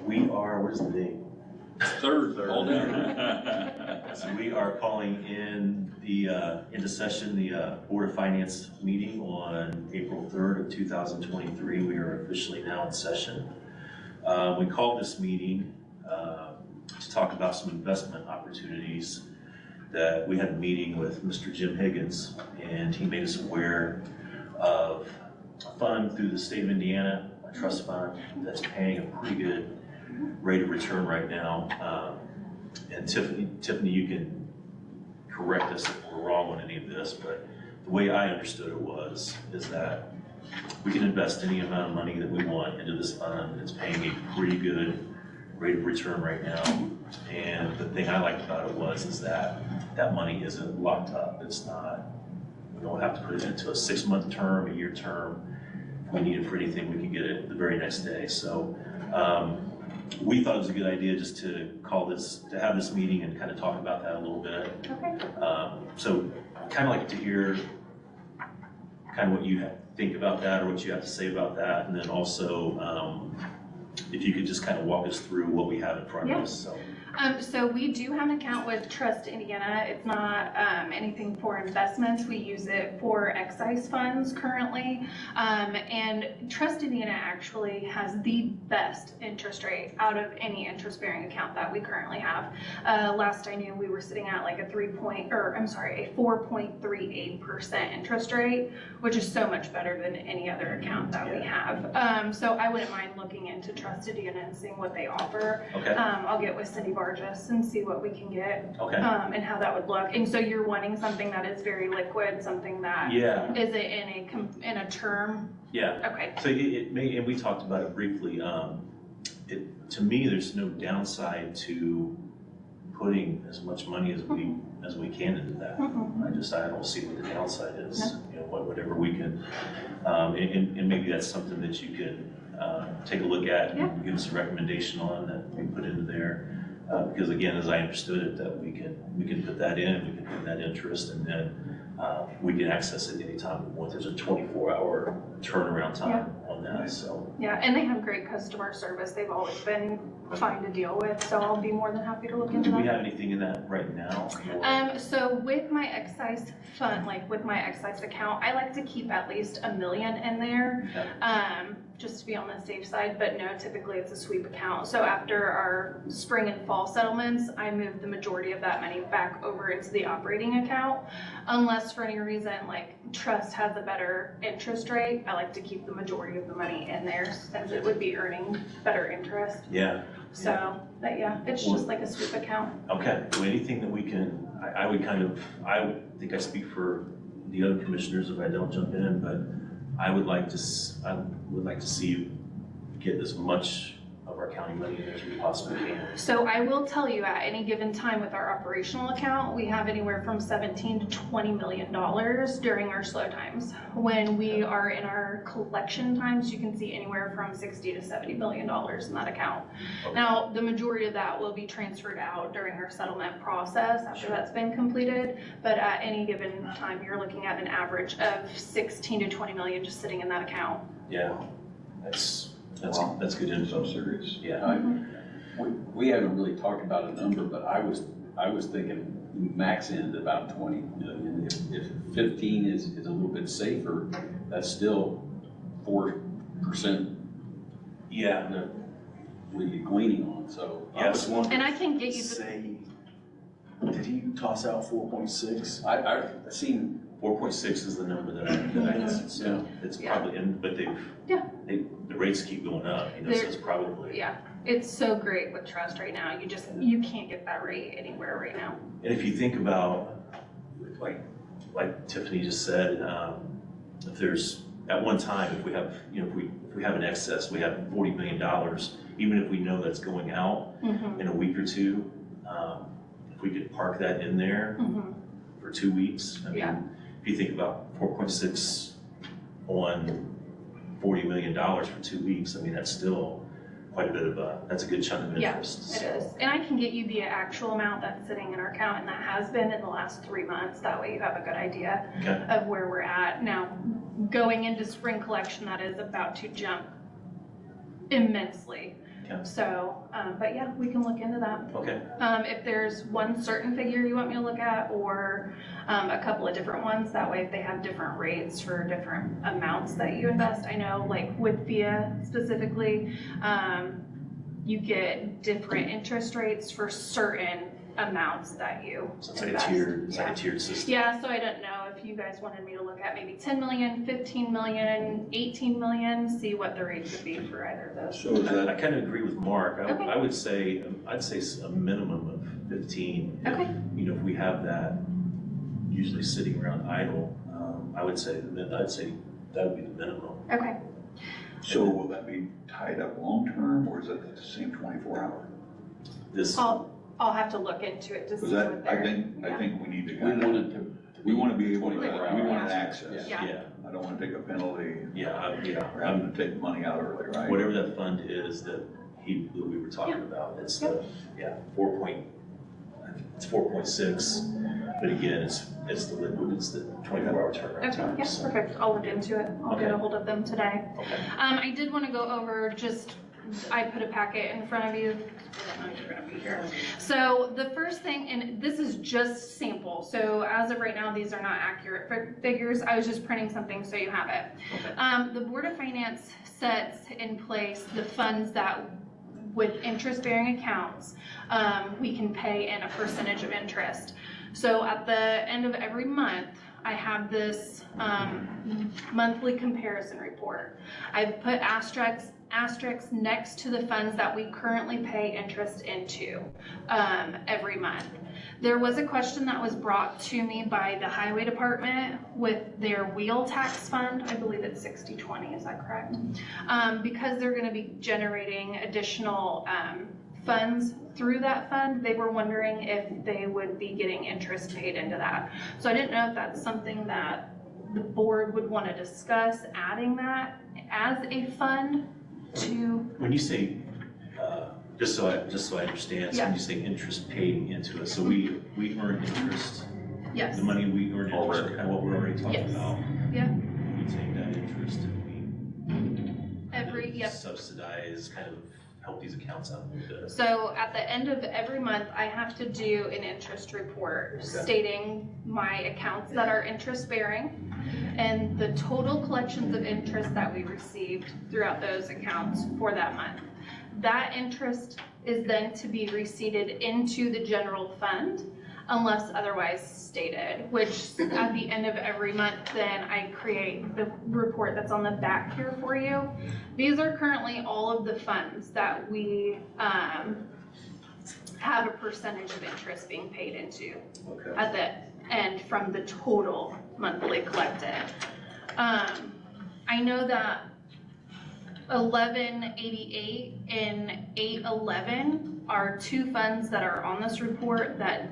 We are, where's the date? Third. So we are calling in into session the Board of Finance meeting on April 3rd of 2023. We are officially now in session. We called this meeting to talk about some investment opportunities that we had a meeting with Mr. Jim Higgins, and he made us aware of a fund through the state of Indiana, a trust fund that's paying a pretty good rate of return right now. And Tiffany, you can correct us if we're wrong on any of this, but the way I understood it is that we can invest any amount of money that we want into this fund. It's paying a pretty good rate of return right now. And the thing I liked about it is that money isn't locked up. It's not, we don't have to put it into a 6-month term, a year term. If we need it for anything, we can get it the very next day. So we thought it was a good idea just to have this meeting and kind of talk about that a little bit. Okay. So kind of like to hear kind of what you think about that or what you have to say about that. And then also, if you could just kind of walk us through what we have in front of us. So we do have an account with Trust Indiana. It's not anything for investments. We use it for excise funds currently. And Trust Indiana actually has the best interest rate out of any interest-bearing account that we currently have. Last I knew, we were sitting at like a 4.38% interest rate, which is so much better than any other account that we have. So I wouldn't mind looking into Trust Indiana and seeing what they offer. Okay. I'll get with Cindy Barges and see what we can get. Okay. And how that would look. And so you're wanting something that is very liquid, something that is it in a term? Yeah. Okay. So it may, and we talked about it briefly. To me, there's no downside to putting as much money as we can into that. I don't see what the downside is. You know, whatever we can, and maybe that's something that you could take a look at and give us a recommendation on that we put into there. Because again, as I understood it, that we can put that in, we can put that interest, and then we can access it anytime we want. There's a 24-hour turnaround time on that. So and they have great customer service. They've always been fine to deal with. So I'll be more than happy to look into that. Do we have anything in that right now? So with my excise fund, like with my excise account, I like to keep at least $1 million in there. Just to be on the safe side, but no, typically it's a sweep account. So after our spring and fall settlements, I move the majority of that money back over into the operating account. Unless for any reason, like Trust has a better interest rate, I like to keep the majority of the money in there since it would be earning better interest. So, but it's just like a sweep account. Okay, well, anything that we can, I would think I speak for the other commissioners if I don't jump in, but I would like to see you get as much of our county money in there as we possibly can. So I will tell you, at any given time with our operational account, we have anywhere from $17 to $20 million during our slow times. When we are in our collection times, you can see anywhere from $60 to $70 million in that account. Now, the majority of that will be transferred out during our settlement process after that's been completed. But at any given time, you're looking at an average of 16 to 20 million just sitting in that account. Yeah, that's good info. So serious. Yeah. We haven't really talked about a number, but I was thinking max end about 20 million. If 15 is a little bit safer, that's still 4%. Yeah. That we're gleaning on. So yes. And I can get you Did he toss out 4.6? I've seen 4.6 is the number that I had. So it's probably, but the rates keep going up. So it's probably. It's so great with Trust right now. You can't get that rate anywhere right now. And if you think about, like Tiffany just said, if there's at one time, if we have, if we have an excess, we have $40 million. Even if we know that's going out in a week or two, if we could park that in there for 2 weeks. I mean, if you think about 4.6 on $40 million for 2 weeks, I mean, that's still quite a bit of that's a good chunk of interest. It is. And I can get you the actual amount that's sitting in our account, and that has been in the last 3 months. That way you have a good idea of where we're at. Now, going into spring collection, that is about to jump immensely. Okay. So, but yeah, we can look into that. Okay, If there's one certain figure you want me to look at, or a couple of different ones, that way if they have different rates for different amounts that you invest. I know like with VIA specifically, you get different interest rates for certain amounts that you so it's like a invest. tiered, it's like Yeah. a tiered system. Yeah, so I don't know if you guys wanted me to look at maybe 10 million, 15 million, 18 million, see what the rates would be for either of those. So is I that, kind of agree with Mark. Okay. I would say, I'd say a minimum of 15. If, Okay. You know, if we have that usually sitting around idle, I'd say that would be the minimum. Okay. So will that be tied up long-term, or is it the same 24-hour? This, I'll have to look into it to see Because that, what they're. I think we need to we kind want of, it to. we want to be able to, 24 we hours. want access. Yeah. yeah, I don't want to take a penalty yeah, for having to take money out early, right? whatever that fund is that we were talking about, it's the, 4.6, but again, it's the liquid, it's the 24-hour turnaround Okay, time. yeah, so- perfect. I'll look into it. I'll get Okay. a hold of them today. Okay. I did want to go over just, I put a packet in front of you. I don't know if you're gonna be here. So the first thing, and this is just sample, so as of right now, these are not accurate figures. I was just printing something so you have it. Okay. The Board of Finance sets in place the funds that with interest-bearing accounts, we can pay in a percentage of interest. So at the end of every month, I have this monthly comparison report. I've put asterisks next to the funds that we currently pay interest into every month. There was a question that was brought to me by the Highway Department with their wheel tax fund. I believe it's 60/20, is that correct? Because they're gonna be generating additional funds through that fund, they were wondering if they would be getting interest paid into that. So I didn't know if that's something that the board would wanna discuss, adding that as a fund to, When you say, just so I understand, so Yeah. when you say interest paid into it, so we earn interest, yes, the money we earn interest, Already. kind of what we're already talking Yes. about. Yeah. We take that interest and every, we yep. subsidize, kind of help these accounts out a little bit. So at the end of every month, I have to do an interest report Okay. stating my accounts that are interest bearing and the total collections of interest that we received throughout those accounts for that month. That interest is then to be receipted into the general fund unless otherwise stated, which at the end of every month, then I create the report that's on the back here for you. These are currently all of the funds that we have a percentage of interest being paid into Okay. at the end from the total monthly collected. I know that 1188 and 811 are two funds that are on this report that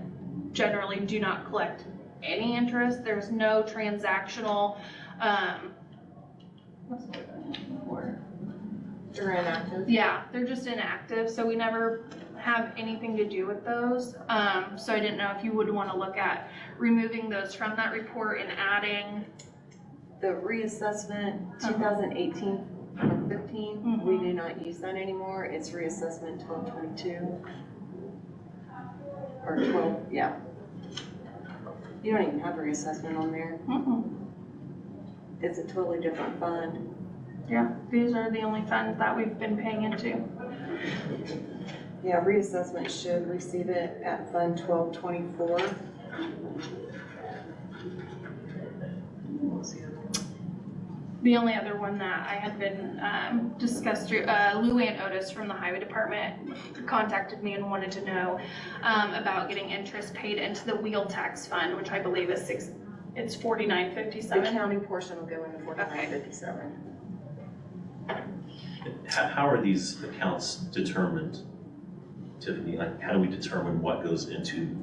generally do not collect any interest. There's no transactional, what's the word? They're inactive. Yeah, they're just inactive, so we never have anything to do with those. So I didn't know if you would want to look at removing those from that report and adding, The reassessment, 2018 or 15, we do not use that anymore. It's reassessment 1222. Or 12, yeah. You don't even have a reassessment on there. It's a totally different fund. yeah, these are the only funds that we've been paying into. Yeah, reassessment should receive it at Fund 1224. The only other one that I had been discussed through, Lou Ann Otis from the Highway Department contacted me and wanted to know about getting interest paid into the wheel tax fund, which I believe is it's The $49.57. county portion will go into 4957. How are these accounts determined, Tiffany? Like, how do we determine what goes into?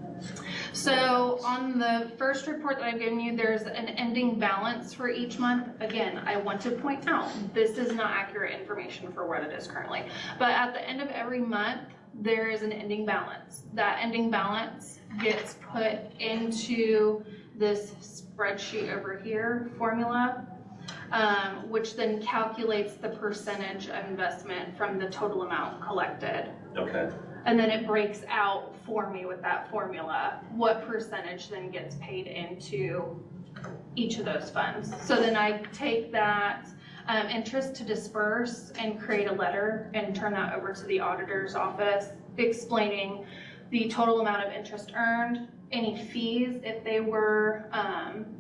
So on the first report that I've given you, there's an ending balance for each month. Again, I want to point out, this is not accurate information for what it is currently. But at the end of every month, there is an ending balance. That ending balance gets put into this spreadsheet over here, formula. which then calculates the percentage of investment from the total amount collected. Okay, And then it breaks out for me with that formula, what percentage then gets paid into each of those funds. So then I take that interest to disperse and create a letter and turn that over to the auditor's office explaining the total amount of interest earned, any fees if they were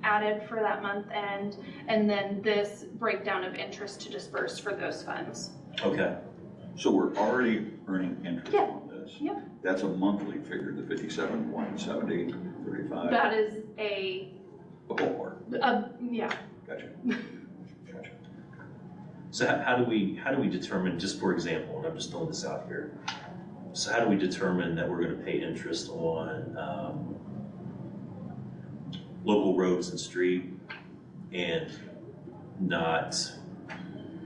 added for that month end, and then this breakdown of interest to disperse for those funds. okay, So we're already earning interest Yeah. on this? Yeah. That's a monthly figure, the 57,170.35? That is a ballpark. yeah. Gotcha. Gotcha. so how do we determine, just for example, and I'm just throwing this out here, so how do we determine that we're gonna pay interest on, local roads and street and not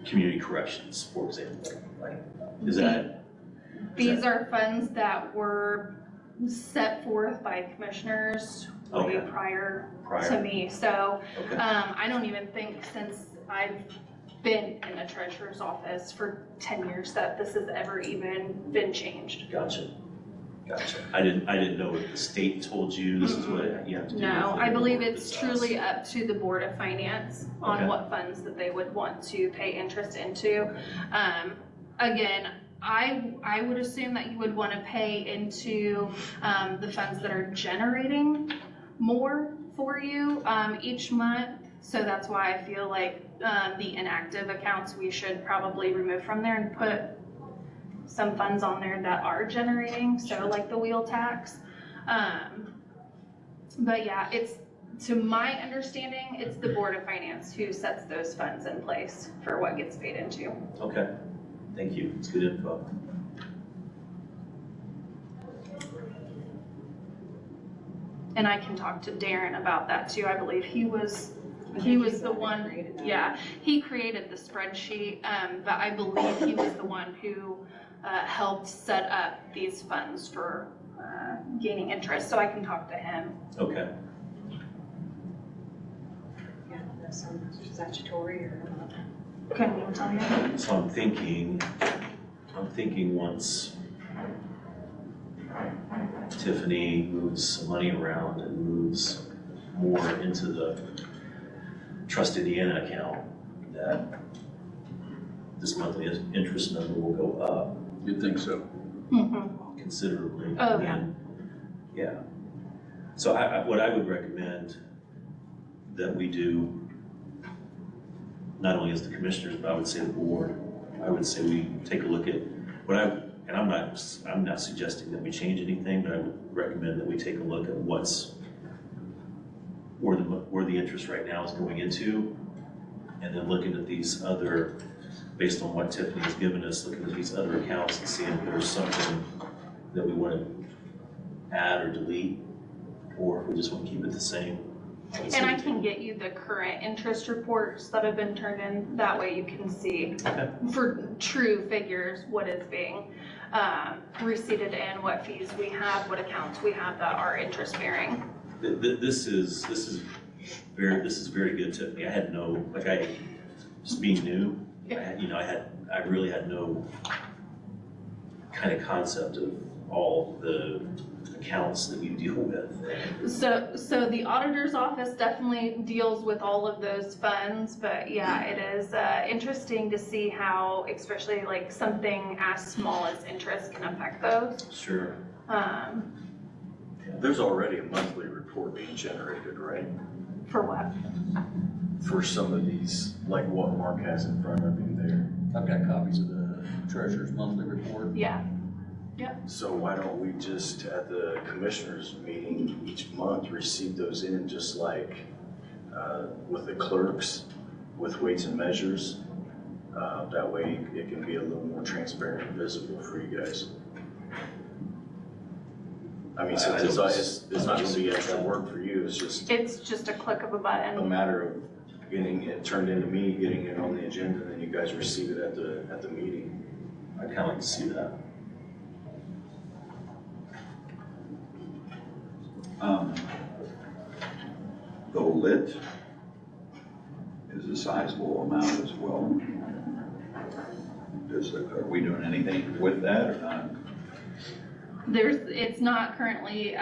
community corrections, for example? Like, is that? These are funds that were set forth by commissioners way Okay. prior to Prior? me. So Okay, I don't even think since I've been in the treasurer's office for 10 years that this has ever even been changed. gotcha. I didn't know if the state told you this is what you have to do. No, with it, I believe or if it's us. truly up to the Board of Finance on Okay. what funds that they would want to pay interest into. Again, I would assume that you would want to pay into the funds that are generating more for you each month. So that's why I feel like the inactive accounts we should probably remove from there and put some funds on there that are generating, so like the wheel tax. But yeah, it's, to my understanding, it's the Board of Finance who sets those funds in place for what gets paid into. Okay, thank you, it's good info. And I can talk to Darren about that too. I believe he was the one, yeah, he created the spreadsheet, but I believe he was the one who helped set up these funds for gaining interest, so I can talk to him. Okay, Yeah, that's some statutory or. Couldn't even tell you. so I'm thinking once Tiffany moves some money around and moves more into the Trust Indiana account, that this monthly interest number will go up You'd think so. Mhm. considerably. Oh, yeah. And, yeah. So what I would recommend that we do, not only as the commissioners, but I would say the board, I would say we take a look at and I'm not suggesting that we change anything, but I would recommend that we take a look at where the interest right now is going into, and then looking at these other, based on what Tiffany has given us, looking at these other accounts and seeing if there's something that we want to add or delete, or if we just want to keep it the same. And I can get you the current interest reports that have been turned in, that way you can see Okay. for true figures what is being receipted and what fees we have, what accounts we have that are interest bearing. This is very good, Tiffany. I had no, just being new, I really had no kind of concept of all the accounts that you deal with. So the auditor's office definitely deals with all of those funds, but yeah, it is interesting to see how, especially like something as small as interest can affect those. Sure. There's already a monthly report being generated, right? For what? For some of these, like what Mark has in front of him there. I've got copies of the treasurer's monthly report. Yeah. So why don't we just, at the commissioners meeting each month, receive those in just like with the clerks, with weights and measures? That way it can be a little more transparent and visible for you guys. I mean, since it's not gonna be extra work for you, it's It's just a click of a a button. matter of getting it turned into me, getting it on the agenda, and then you guys receive it at the meeting. I'd kind of like to see that. The lit, is a sizable amount as well. Are we doing anything with that or not? It's not currently,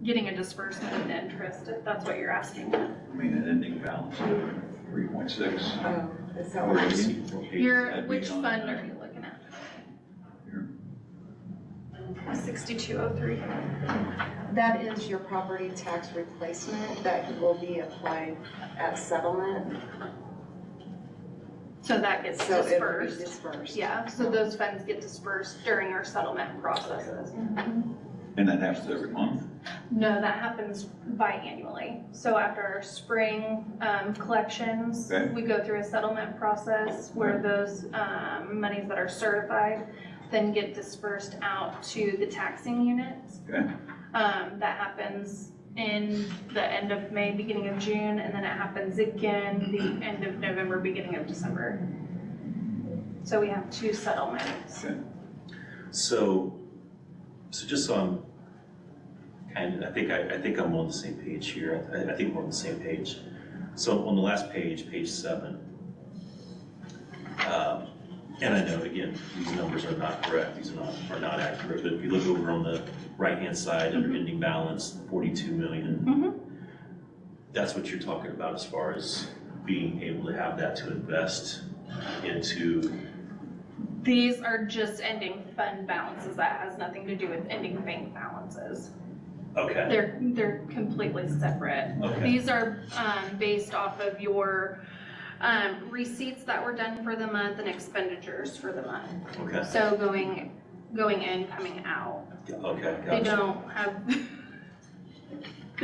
getting a disbursement of interest, if that's what you're asking. I mean, an ending balance of 3.6. Oh, is that what it is? Which fund are you looking at? Here. 6203. That is your property tax replacement that will be applied at settlement. So that gets So it'll be dispersed. dispersed. Yeah, so those funds get dispersed during our settlement processes. And that happens every month? No, that happens biannually. So after our spring collections, Okay. we go through a settlement process where those monies that are certified then get dispersed out to the taxing units. Okay. That happens in the end of May, beginning of June, and then it happens again the end of November, beginning of December. So we have 2 settlements. Okay. So just so I'm I think I'm on the same page here. I think we're on the same page. So on the last page, page 7, and I know, again, these numbers are not correct, these are not accurate, but if you look over on the right-hand side, under ending balance, 42 million, that's what you're talking about as far as being able to have that to invest into. These are just ending fund balances. That has nothing to do with ending bank balances. Okay, They're completely separate. okay, These are based off of your receipts that were done for the month and expenditures for the month. okay, So going in, coming out. okay, They gotcha.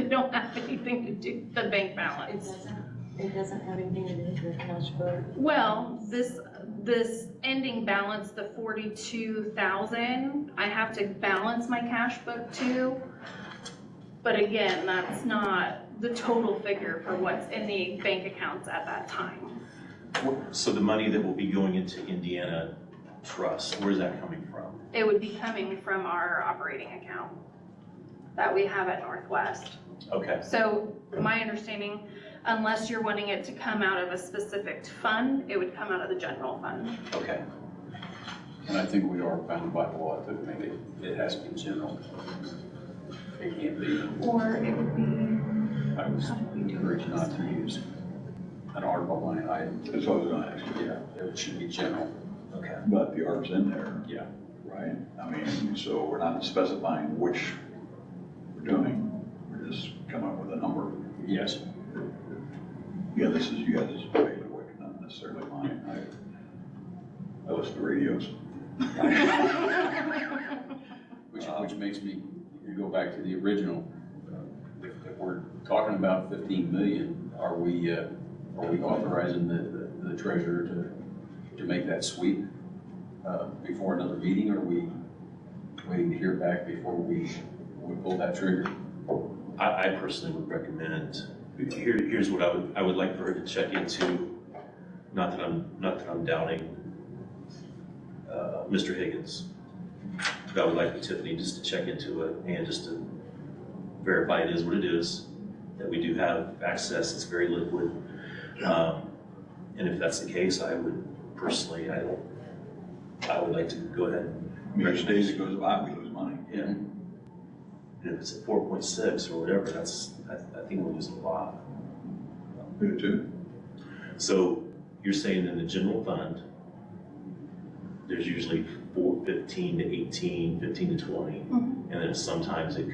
don't have anything to do with the bank It balance. doesn't have anything to do with your cash book. Well, this ending balance, the 42,000, I have to balance my cash book too. But again, that's not the total figure for what's in the bank accounts at that time. So the money that will be going into Indiana Trust, where's that coming from? It would be coming from our operating account that we have at Northwest. Okay, So my understanding, unless you're wanting it to come out of a specific fund, it would come out of the general fund. okay, And I think we are bound by law that maybe it has to be general. It can't be. Or it would be, I was encouraged not to use an ARPA line item. That's what I was gonna ask you. Yeah, it should be general. okay. But the ARP's in there. Yeah. Right? I mean, so we're not specifying which we're doing. We're just coming up with a number. Yes. Yeah, this is you guys' bailiwick, not necessarily mine. I listen to radios. Which makes me go back to the original. If we're talking about 15 million, are we authorizing the treasurer to make that sweep before another meeting, or are we waiting to hear back before we pull that trigger? I personally would recommend, here's what I would like for her to check into, not that I'm doubting Mr. Higgins, but I would like Tiffany just to check into it and just to verify it is what it is, that we do have access, it's very liquid. And if that's the case, I would personally, I would like to go ahead and. I mean, each day that goes by, we lose money. Yeah. And if it's at 4.6 or whatever, I think we're losing a lot. We do too. So you're saying in the general fund, there's usually 15 to 18, 15 to 20. And then sometimes it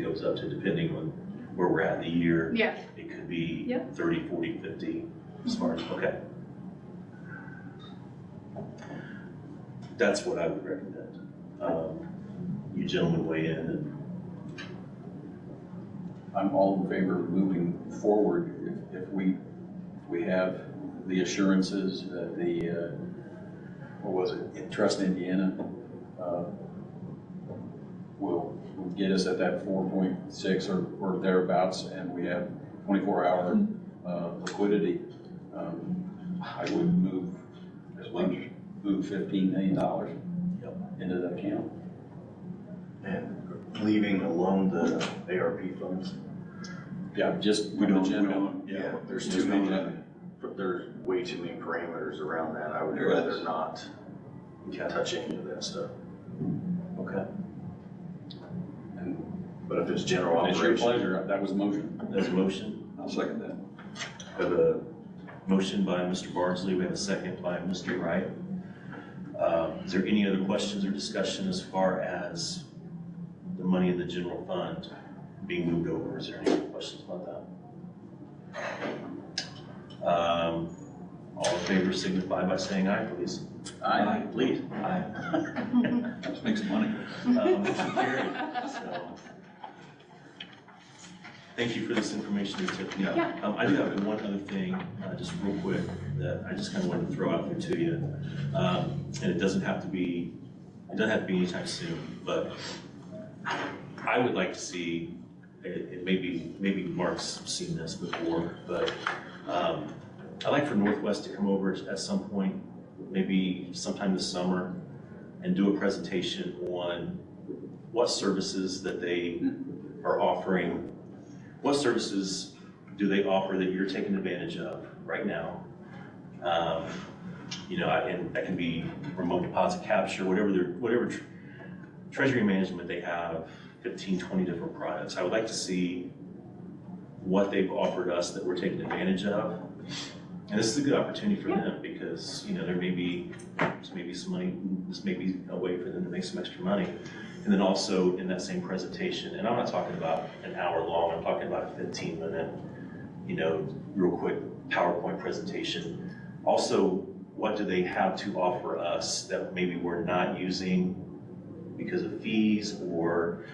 goes up to, depending on where we're at in the year. yeah, It could be Yep. 30, 40, 50, as far as, okay. That's what I would recommend. You gentlemen weigh in and. I'm all in favor of moving forward if we have the assurances that what was it, Trust Indiana will get us at that 4.6 or thereabouts, and we have 24-hour liquidity. I would move $15 million into that account. And leaving alone the ARP funds. Yeah, just We from the don't, general. Yeah, there's Just 2 from million. there's way too many parameters around that. I would There is. rather not Okay. touch any of that stuff. Okay. But if it's general It's your operation, pleasure, that was a motion. There's a motion. I'll second that. We have a motion by Mr. Bardsley. We have a second by Mr. Wright. Is there any other questions or discussion as far as the money in the general fund being moved over? Is there any questions about that? All in favor signify by saying aye, please. Aye. Please. Aye. Let's make some money. Motion carried. So, thank you for this information, Tiffany. Yeah. I do have one other thing, just real quick, that I just kind of wanted to throw out there to you. And it doesn't have to be anytime soon, but I would like to see, it maybe Mark's seen this before, but I'd like for Northwest to come over at some point, maybe sometime this summer, and do a presentation on what services that they are offering. What services do they offer that you're taking advantage of right now? And that can be remote deposit capture, whatever treasury management they have, 15, 20 different products. I would like to see what they've offered us that we're taking advantage of. And this is a good opportunity for them because, there may be some money, this may be a way for them to make some extra money. And then also in that same presentation, and I'm not talking about an hour long, I'm talking about a 15-minute, real quick PowerPoint presentation. Also, what do they have to offer us that maybe we're not using because of fees, or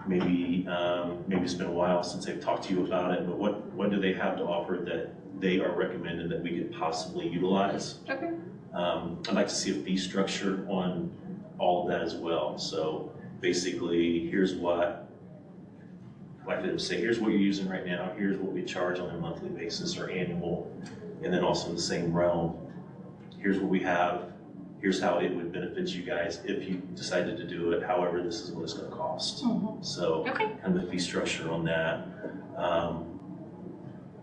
maybe it's been a while since they've talked to you about it, but what do they have to offer that they are recommended that we could possibly utilize? Okay. I'd like to see a fee structure on all of that as well. So basically, here's what, like I say, here's what you're using right now, here's what we charge on a monthly basis or annual, and then also in the same realm, here's what we have, here's how it would benefit you guys if you decided to do it, however, this is what it's gonna cost. So, Okay. kind of the fee structure on that.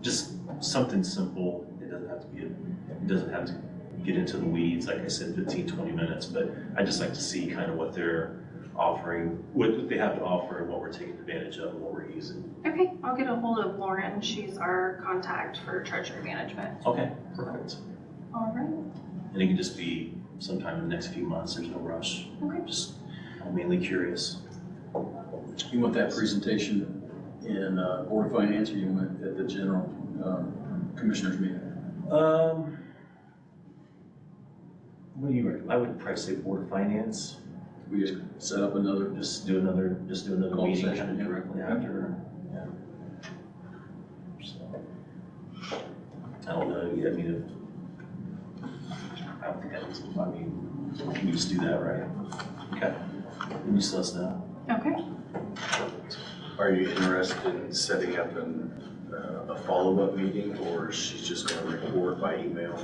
Just something simple, it doesn't have to get into the weeds, like I said, 15, 20 minutes, but I just like to see kind of what they're offering, what they have to offer and what we're taking advantage of and what we're using. Okay, I'll get a hold of Lauren. She's our contact for treasury management. Okay, perfect. All right. And it can just be sometime in the next few months, there's no rush. Okay. Just, I'm mainly curious. You want that presentation in Board of Finance, or you want it at the general commissioners meeting? What do you recommend? I would probably say Board of Finance, We had set up another, just do another Call meeting session, kind of yeah. directly after, yeah. So, I don't know, I mean, I don't think that was, can you just do that, right? Okay, can you just let us know? Okay. are you interested in setting up a follow-up meeting, or is she just gonna report by email?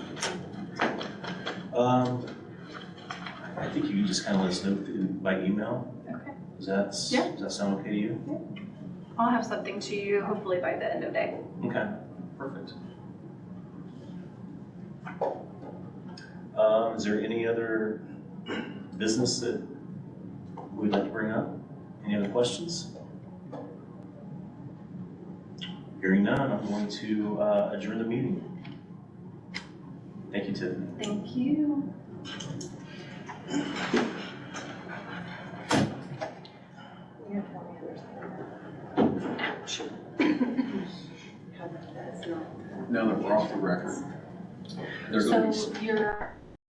I think you can just kind of let us know by email. Okay. Does that sound okay to you? I'll have something to you hopefully by the end of day. Okay, perfect. Is there any other business that we'd like to bring up? Any other questions? Hearing none, I'm going to adjourn the meeting. Thank you, Tiffany. Thank you. Ouch. That's not. now that we're off the record, they're going to So your